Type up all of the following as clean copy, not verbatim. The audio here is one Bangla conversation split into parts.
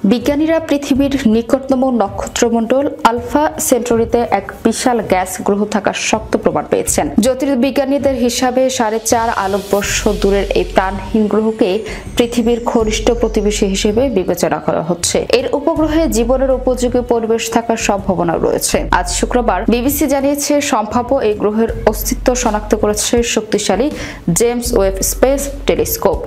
বিজ্ঞানীরা পৃথিবীর নিকটতম নক্ষত্রমণ্ডল আলফা সেন্টারিতে এক বিশাল গ্যাস গ্রহ থাকার শক্ত প্রমাণ পেয়েছেন। জ্যোতির্বিজ্ঞানীদের হিসাবে 4.5 আলোকবর্ষ দূরের এই প্রাণহীন গ্রহকে পৃথিবীর ঘনিষ্ঠ প্রতিবেশী হিসেবে বিবেচনা করা হচ্ছে। এর উপগ্রহে জীবনের উপযোগী পরিবেশ থাকার সম্ভাবনা রয়েছে। আজ শুক্রবার বিবিসি জানিয়েছে, সম্ভাব্য এই গ্রহের অস্তিত্ব শনাক্ত করেছে শক্তিশালী জেমস ওয়েব স্পেস টেলিস্কোপ।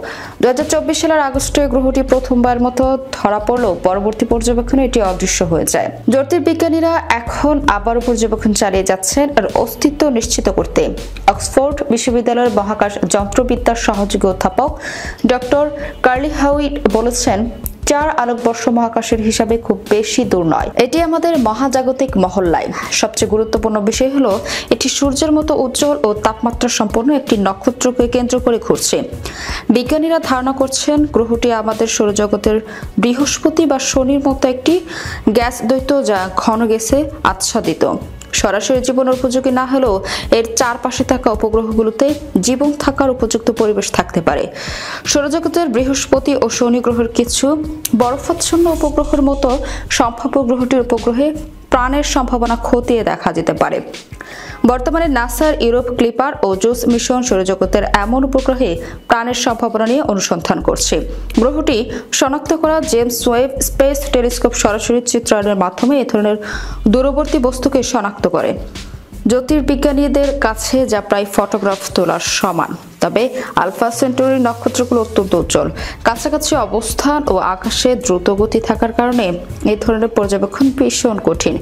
2024 সালের আগস্টে গ্রহটি প্রথমবার মতো ধরা পড়ল। পরবর্তী পর্যবেক্ষণে এটি অদৃশ্য হয়ে যায়। জ্যোতির্বিজ্ঞানীরা এখন আবারও পর্যবেক্ষণ চালিয়ে যাচ্ছেন আর অস্তিত্ব নিশ্চিত করতে অক্সফোর্ড বিশ্ববিদ্যালয়ের মহাকাশ যন্ত্রবিদ্যার সহযোগী অধ্যাপক ডক্টর কার্লি হাউইট বলেছেন, 4 আলোকবর্ষ মহাকাশের হিসাবে খুব বেশি দূর নয়। এটি আমাদের মহাজাগতিক মহল্লায়। সবচেয়ে গুরুত্বপূর্ণ বিষয় হলো এটি সূর্যের মতো উজ্জ্বল ও তাপমাত্রা সম্পন্ন একটি নক্ষত্রকে কেন্দ্র করে ঘুরছে। বিজ্ঞানীরা ধারণা করছেন গ্রহটি আমাদের সৌরজগতের বৃহস্পতি বা শনির মতো একটি গ্যাস দৈত্য, যা ঘন গ্যাসে আচ্ছাদিত। সরাসরি জীবনের উপযোগী না হলেও এর চারপাশে থাকা উপগ্রহগুলোতে জীবন থাকার উপযুক্ত পরিবেশ থাকতে পারে। সৌরজগতের বৃহস্পতি ও শনি গ্রহের কিছু বরফাচ্ছন্ন উপগ্রহের মতো সম্ভাব্য গ্রহটির উপগ্রহে প্রাণের সম্ভাবনা খতিয়ে দেখা যেতে পারে। বর্তমানে নাসার ইউরোপ ক্লিপার ও জোস মিশন সৌরজগতের এমন উপগ্রহে প্রাণের সম্ভাবনা নিয়ে অনুসন্ধান করছে। গ্রহটি শনাক্ত করা জেমস ওয়েব স্পেস টেলিস্কোপ সরাসরি চিত্রায়নের মাধ্যমে এ ধরনের দূরবর্তী বস্তুকে শনাক্ত করে। জ্যোতির্বিজ্ঞানীদের কাছে যা প্রায় ফটোগ্রাফ তোলার সমান। তবে আলফা সেন্টারি নক্ষত্রগুলো অত্যন্ত উজ্জ্বল, কাছাকাছি অবস্থান ও আকাশে দ্রুত গতি থাকার কারণে এই ধরনের পর্যবেক্ষণ ভীষণ কঠিন।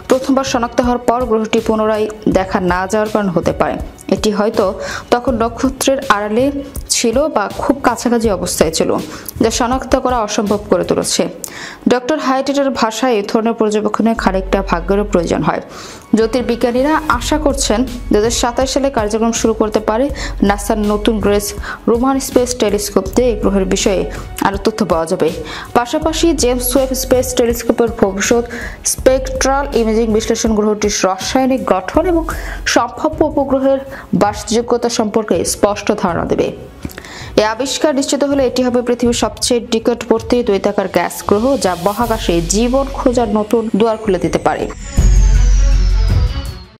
প্রথমবার শনাক্ত হওয়ার পর গ্রহটি পুনরায় দেখা না যাওয়ার কারণ হতে পারে। এটি হয়তো তখন নক্ষত্রের আড়ালে ছিল বা খুব কাছাকাছি অবস্থায় ছিল, যা শনাক্ত করা অসম্ভব করে তুলেছে। ডক্টর হাইটেটের ভাষায় এই ধরনের পর্যবেক্ষণে খানিকটা ভাগ্যেরও প্রয়োজন হয়। জ্যোতির্বিজ্ঞানীরা আশা করছেন 2027 সালে কার্যক্রম শুরু করতে পারে। নাসার নতুন গ্রেস রোমান স্পেস টেলিস্কোপ দিয়ে এই গ্রহের বিষয়ে আরও তথ্য পাওয়া যাবে। পাশাপাশি জেমস ওয়েব স্পেস টেলিস্কোপের ভবিষ্যৎ স্পেকট্রাল ইমেজিং বিশ্লেষণ গ্রহটির রাসায়নিক গঠন এবং সম্ভাব্য উপগ্রহের বাসযোগ্যতা সম্পর্কে স্পষ্ট ধারণা দেবে। এই আবিষ্কার নিশ্চিত হলে এটি হবে পৃথিবীর সবচেয়ে নিকটবর্তী দ্বৈতাকার গ্যাস গ্রহ, যা মহাকাশে জীবন খোঁজার নতুন দুয়ার খুলে দিতে পারে।